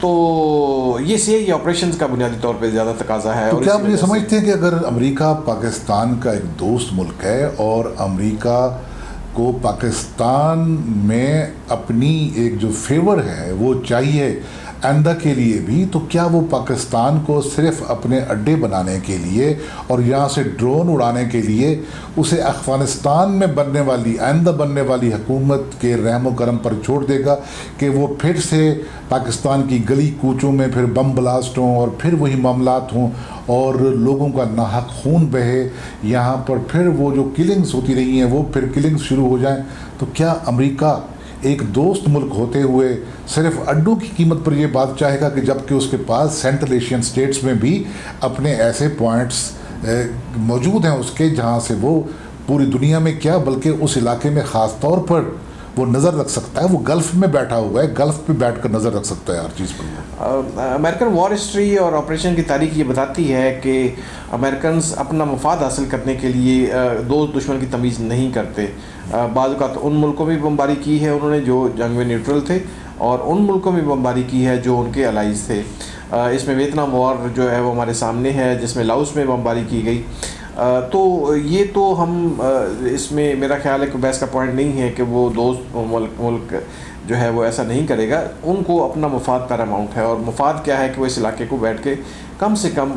تو یہ CIA operations کا بنیادی طور پہ زیادہ تقاضا ہے. تو کیا آپ یہ سمجھتے ہیں کہ اگر امریکہ پاکستان کا ایک دوست ملک ہے اور امریکہ کو پاکستان میں اپنی ایک جو فیور ہے وہ چاہیے آئندہ کے لیے بھی، تو کیا وہ پاکستان کو صرف اپنے اڈے بنانے کے لیے اور یہاں سے ڈرون اڑانے کے لیے اسے افغانستان میں بننے والی آئندہ بننے والی حکومت کے رحم و کرم پر چھوڑ دے گا کہ وہ پھر سے پاکستان کی گلی کوچوں میں پھر بم بلاسٹ ہوں اور پھر وہی معاملات ہوں اور لوگوں کا ناحق خون بہے، یہاں پر پھر وہ جو کلنگز ہوتی رہی ہیں وہ پھر کلنگز شروع ہو جائیں؟ تو کیا امریکہ ایک دوست ملک ہوتے ہوئے صرف اڈوں کی قیمت پر یہ بات چاہے گا کہ جبکہ اس کے پاس سینٹرل ایشین سٹیٹس میں بھی اپنے ایسے پوائنٹس موجود ہیں اس کے جہاں سے وہ پوری دنیا میں کیا بلکہ اس علاقے میں خاص طور پر وہ نظر رکھ سکتا ہے، وہ گلف میں بیٹھا ہوا ہے، گلف پہ بیٹھ کر نظر رکھ سکتا ہے ہر چیز پر؟ امریکن وار ہسٹری اور آپریشن کی تاریخ یہ بتاتی ہے کہ امریکنز اپنا مفاد حاصل کرنے کے لیے دوست دشمن کی تمیز نہیں کرتے. بعض اوقات ان ملکوں میں بمباری کی ہے انہوں نے جو جنگ میں نیوٹرل تھے، اور ان ملکوں میں بمباری کی ہے جو ان کے الائز تھے. اس میں ویتنام وار جو ہے وہ ہمارے سامنے ہے جس میں لاؤس میں بمباری کی گئی. تو یہ تو ہم اس میں میرا خیال ہے کہ بحث کا پوائنٹ نہیں ہے کہ وہ دوست ملک جو ہے وہ ایسا نہیں کرے گا. ان کو اپنا مفاد پیراماؤنٹ ہے، اور مفاد کیا ہے کہ وہ اس علاقے کو بیٹھ کے کم سے کم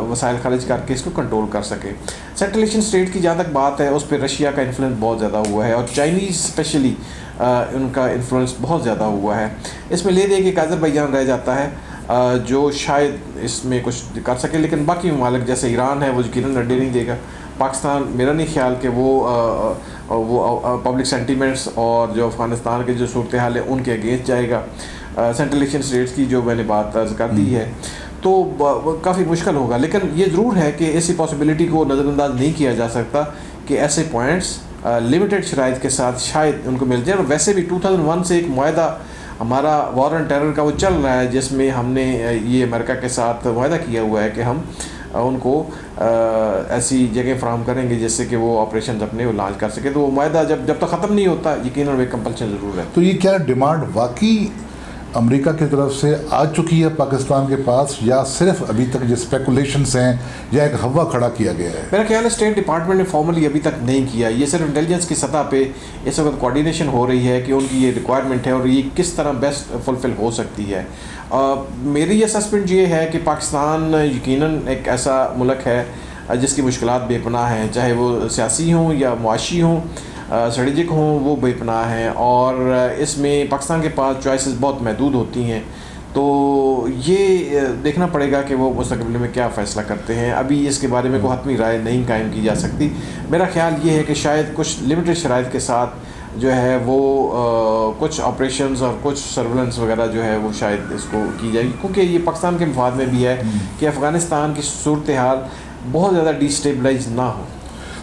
وسائل خرچ کر کے اس کو کنٹرول کر سکے. سینٹرل ایشین اسٹیٹ کی جہاں تک بات ہے اس پہ رشیا کا انفلوئنس بہت زیادہ ہوا ہے، اور چائنیز اسپیشلی ان کا انفلوئنس بہت زیادہ ہوا ہے. اس میں لے دے کہ آذربائیجان رہ جاتا ہے جو شاید اس میں کچھ کر سکے، لیکن باقی ممالک جیسے ایران ہے وہ یقیناً اڈے نہیں دے گا. پاکستان میرا نہیں خیال کہ وہ پبلک سینٹیمنٹس اور جو افغانستان کے جو صورتحال ہے ان کے اگینسٹ جائے گا. سینٹرل ایشین اسٹیٹس کی جو میں نے بات عرض کر دی ہے تو کافی مشکل ہوگا، لیکن یہ ضرور ہے کہ ایسی پاسبلٹی کو نظر انداز نہیں کیا جا سکتا کہ ایسے پوائنٹس لمیٹڈ شرائط کے ساتھ شاید ان کو مل جائے. اور ویسے بھی 2001 سے ایک معاہدہ ہمارا وار آن ٹیرر کا وہ چل رہا ہے جس میں ہم نے یہ امریکہ کے ساتھ معاہدہ کیا ہوا ہے کہ ہم ان کو ایسی جگہ فراہم کریں گے جس سے کہ وہ آپریشنز اپنے وہ لانچ کر سکے. تو وہ معاہدہ جب تک ختم نہیں ہوتا یقیناً وہ کمپلشن ضرور ہے. تو یہ کیا ڈیمانڈ واقعی امریکہ کی طرف سے آ چکی ہے پاکستان کے پاس، یا صرف ابھی تک جو اسپیکولیشنس ہیں یا ایک ہوا کھڑا کیا گیا ہے؟ میرا خیال ہے اسٹیٹ ڈپارٹمنٹ نے فارملی ابھی تک نہیں کیا. یہ صرف انٹیلیجنس کی سطح پہ اس وقت کوارڈینیشن ہو رہی ہے کہ ان کی یہ ریکوائرمنٹ ہے اور یہ کس طرح بیسٹ فلفل ہو سکتی ہے. میری اسسمنٹ یہ ہے کہ پاکستان یقیناً ایک ایسا ملک ہے جس کی مشکلات بے پناہ ہیں، چاہے وہ سیاسی ہوں یا معاشی ہوں، اسٹریٹجک ہوں، وہ بے پناہ ہیں، اور اس میں پاکستان کے پاس چوائسز بہت محدود ہوتی ہیں. تو یہ دیکھنا پڑے گا کہ وہ مستقبل میں کیا فیصلہ کرتے ہیں. ابھی اس کے بارے میں کوئی حتمی رائے نہیں قائم کی جا سکتی. میرا خیال یہ ہے کہ شاید کچھ لمیٹڈ شرائط کے ساتھ جو ہے وہ کچھ آپریشنز اور کچھ سرولنس وغیرہ جو ہے وہ شاید اس کو کی جائے گی، کیونکہ یہ پاکستان کے مفاد میں بھی ہے کہ افغانستان کی صورتحال بہت زیادہ ڈیسٹیبلائز نہ ہو.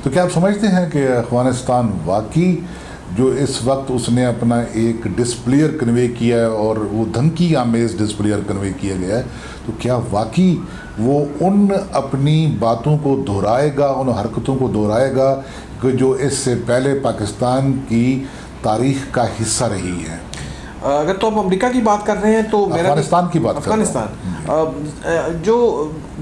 تو کیا آپ سمجھتے ہیں کہ افغانستان واقعی جو اس وقت اس نے اپنا ایک ڈسپلیئر کنوے کیا ہے اور وہ دھمکی آمیز ڈسپلیئر کنوے کیا گیا ہے، تو کیا واقعی وہ ان اپنی باتوں کو دہرائے گا، ان حرکتوں کو دہرائے گا کہ جو اس سے پہلے پاکستان کی تاریخ کا حصہ رہی ہے؟ اگر تو آپ امریکہ کی بات کر رہے ہیں تو افغانستان کی بات کر رہے ہیں. افغانستان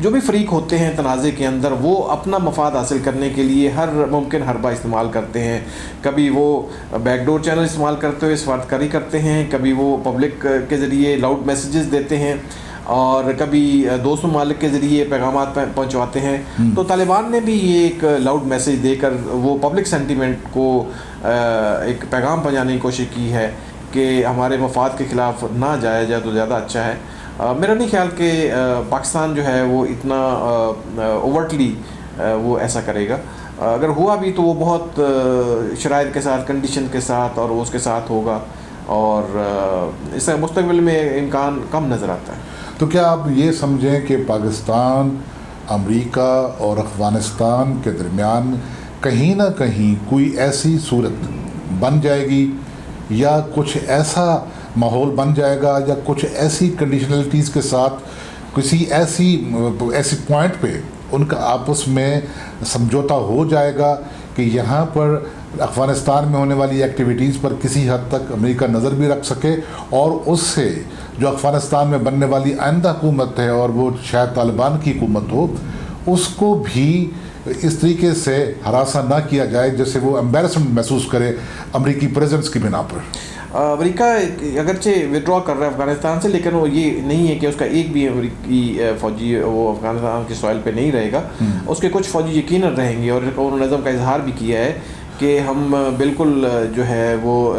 جو بھی فریق ہوتے ہیں تنازع کے اندر وہ اپنا مفاد حاصل کرنے کے لیے ہر ممکن حربہ استعمال کرتے ہیں. کبھی وہ بیک ڈور چینل استعمال کرتے ہوئے سفارتکاری کرتے ہیں، کبھی وہ پبلک کے ذریعے لاؤڈ میسیجز دیتے ہیں، اور کبھی دوست ممالک کے ذریعے پیغامات پہنچواتے ہیں. تو طالبان نے بھی یہ ایک لاؤڈ میسیج دے کر وہ پبلک سینٹیمنٹ کو ایک پیغام پہنچانے کی کوشش کی ہے کہ ہمارے مفاد کے خلاف نہ جایا جائے تو زیادہ اچھا ہے. میرا نہیں خیال کہ پاکستان جو ہے وہ اتنا اوورٹلی وہ ایسا کرے گا. اگر ہوا بھی تو وہ بہت شرائط کے ساتھ، کنڈیشن کے ساتھ اور اس کے ساتھ ہوگا، اور اس سے مستقبل میں امکان کم نظر آتا ہے. تو کیا آپ یہ سمجھیں کہ پاکستان، امریکہ اور افغانستان کے درمیان کہیں نہ کہیں کوئی ایسی صورت بن جائے گی یا کچھ ایسا ماحول بن جائے گا یا کچھ ایسی کنڈیشنلٹیز کے ساتھ کسی ایسی پوائنٹ پہ ان کا آپس میں سمجھوتا ہو جائے گا کہ یہاں پر افغانستان میں ہونے والی ایکٹیویٹیز پر کسی حد تک امریکہ نظر بھی رکھ سکے، اور اس سے جو افغانستان میں بننے والی آئندہ حکومت ہے، اور وہ شاید طالبان کی حکومت ہو، اس کو بھی اس طریقے سے ہراساں نہ کیا جائے جیسے وہ امبیرسمنٹ محسوس کرے امریکی پریزنس کی بنا پر۔ امریکہ اگرچہ ودرا کر رہا ہے افغانستان سے، لیکن وہ یہ نہیں ہے کہ اس کا ایک بھی امریکی فوجی وہ افغانستان کے سوائل پہ نہیں رہے گا، اس کے کچھ فوجی یقیناً رہیں گے، اور انہوں نے نظم کا اظہار بھی کیا ہے کہ ہم بالکل جو ہے وہ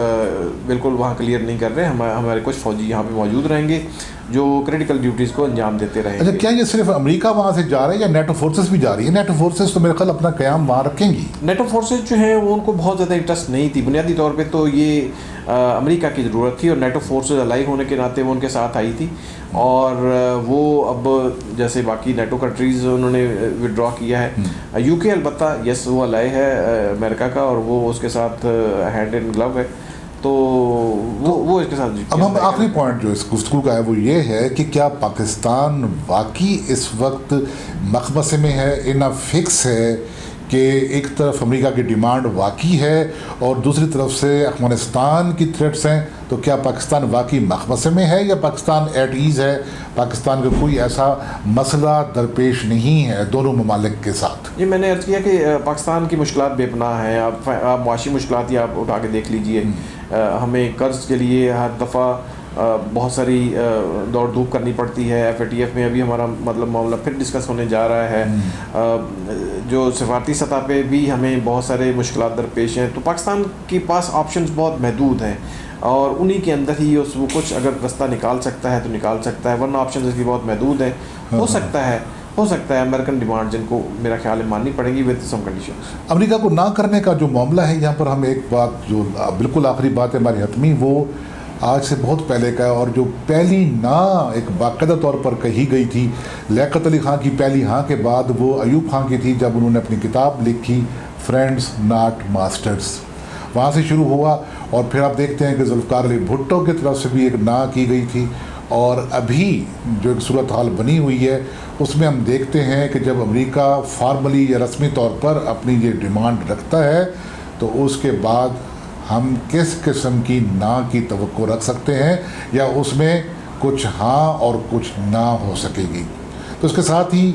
بالکل وہاں کلیئر نہیں کر رہے، ہمارے کچھ فوجی یہاں پہ موجود رہیں گے جو کریٹیکل ڈیوٹیز کو انجام دیتے رہیں گے۔ اچھا، کیا یہ صرف امریکہ وہاں سے جا رہا ہے یا نیٹو فورسز بھی جا رہی ہے؟ نیٹو فورسز تو میرے خیال اپنا قیام وہاں رکھیں گی۔ نیٹو فورسز جو ہیں وہ ان کو بہت زیادہ انٹرسٹ نہیں تھی، بنیادی طور پہ تو یہ امریکہ کی ضرورت تھی، اور نیٹو فورسز الائی ہونے کے ناطے وہ ان کے ساتھ آئی تھی، اور وہ اب جیسے باقی نیٹو کنٹریز انہوں نے ودرا کیا ہے، یو کے البتہ یس وہ الائی ہے امریکہ کا، اور وہ اس کے ساتھ ہینڈ ان گلو ہے، تو وہ اس کے ساتھ۔ اب ہم آخری پوائنٹ جو اس گفتگو کا ہے وہ یہ ہے کہ کیا پاکستان واقعی اس وقت مخمصے میں ہے، انف فکس ہے کہ ایک طرف امریکہ کی ڈیمانڈ واقعی ہے اور دوسری طرف سے افغانستان کی تھریٹس ہیں، تو کیا پاکستان واقعی مخمصے میں ہے یا پاکستان ایٹ ایز ہے، پاکستان کا کوئی ایسا مسئلہ درپیش نہیں ہے دونوں ممالک کے ساتھ؟ جی، میں نے عرض کیا کہ پاکستان کی مشکلات بے پناہ ہیں، آپ معاشی مشکلات ہی آپ اٹھا کے دیکھ لیجئے، ہمیں قرض کے لیے ہر دفعہ بہت ساری دوڑ دھوپ کرنی پڑتی ہے، ایف اے ٹی ایف میں ابھی ہمارا مطلب معاملہ پھر ڈسکس ہونے جا رہا ہے، جو سفارتی سطح پہ بھی ہمیں بہت سارے مشکلات درپیش ہیں، تو پاکستان کے پاس آپشنز بہت محدود ہیں، اور انہی کے اندر ہی وہ کچھ اگر رستہ نکال سکتا ہے تو نکال سکتا ہے، ورنہ آپشنز اس کی بہت محدود ہیں۔ ہو سکتا ہے امریکن ڈیمانڈ جن کو میرا خیال ہے ماننی پڑیں گی وتھ سم کنڈیشنز۔ امریکہ کو نہ کرنے کا جو معاملہ ہے، یہاں پر ہم ایک بات جو بالکل آخری بات ہے ہماری حتمی، وہ آج سے بہت پہلے کا ہے، اور جو پہلی نہ ایک باقاعدہ طور پر کہی گئی تھی لیاقت علی خان کی پہلی ہاں کے بعد، وہ ایوب خان کی تھی جب انہوں نے اپنی کتاب لکھی فرینڈز ناٹ ماسٹرز، وہاں سے شروع ہوا، اور پھر آپ دیکھتے ہیں کہ ذوالفقار علی بھٹو کی طرف سے بھی ایک نہ کی گئی تھی، اور ابھی جو ایک صورتحال بنی ہوئی ہے اس میں ہم دیکھتے ہیں کہ جب امریکہ فارملی یا رسمی طور پر اپنی یہ ڈیمانڈ رکھتا ہے تو اس کے بعد ہم کس قسم کی نہ کی توقع رکھ سکتے ہیں، یا اس میں کچھ ہاں اور کچھ نہ ہو سکے گی۔ تو اس کے ساتھ ہی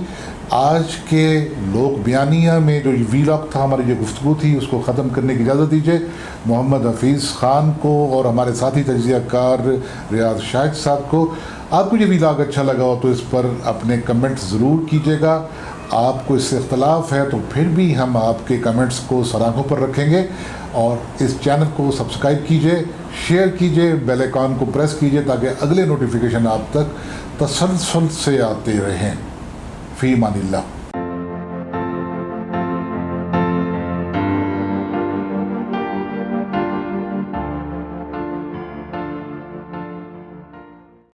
آج کے لوک بیانیہ میں جو وی لاگ تھا، ہماری جو گفتگو تھی، اس کو ختم کرنے کی اجازت دیجیے۔ محمد حفیظ خان کو اور ہمارے ساتھی تجزیہ کار ریاض شاہد صاحب کو، آپ کو یہ وی لاگ اچھا لگا ہو تو اس پر اپنے کمنٹ ضرور کیجیے گا، آپ کو اس سے اختلاف ہے تو پھر بھی ہم آپ کے کمنٹس کو سراغوں پر رکھیں گے، اور اس چینل کو سبسکرائب کیجیے، شیئر کیجیے، بیل آئیکن کو پریس کیجیے تاکہ اگلے نوٹیفیکیشن آپ تک تسلسل سے آتے رہیں۔ فی امان اللہ۔